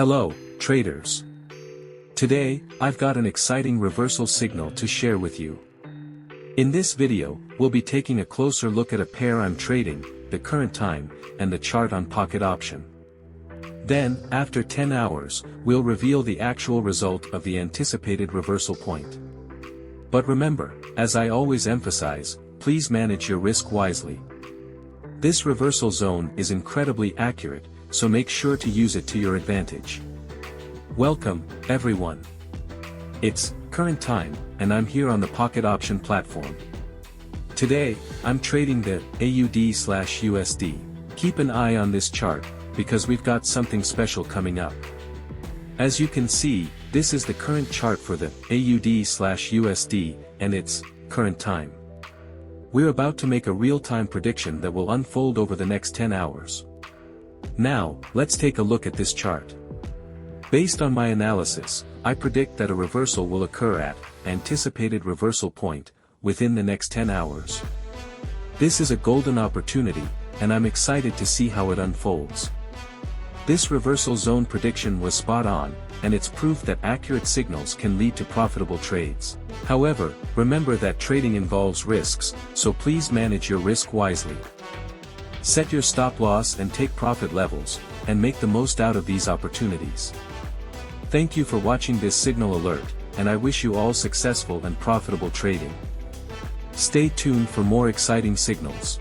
Hello, traders. Today, I've got an exciting reversal signal to share with you. In this video, we'll be taking a closer look at a pair I'm trading, the current time, and the chart on pocket option. Then, after 10 hours, we'll reveal the actual result of the anticipated reversal point. But remember, as I always emphasize, please manage your risk wisely. This reversal zone is incredibly accurate, so make sure to use it to your advantage. Welcome, everyone. It's current time, and I'm here on the Pocket Option platform. Today, I'm trading the AUD/USD. Keep an eye on this chart, because we've got something special coming up. As you can see, this is the current chart for the AUD/USD, and it's current time. We're about to make a real-time prediction that will unfold over the next 10 hours. Now, let's take a look at this chart. Based on my analysis, I predict that a reversal will occur at anticipated reversal point within the next 10 hours. This is a golden opportunity, and I'm excited to see how it unfolds. This reversal zone prediction was spot on, and it's proof that accurate signals can lead to profitable trades. However, remember that trading involves risks, so please manage your risk wisely. Set your stop loss and take profit levels, and make the most out of these opportunities. Thank you for watching this signal alert, and I wish you all successful and profitable trading. Stay tuned for more exciting signals.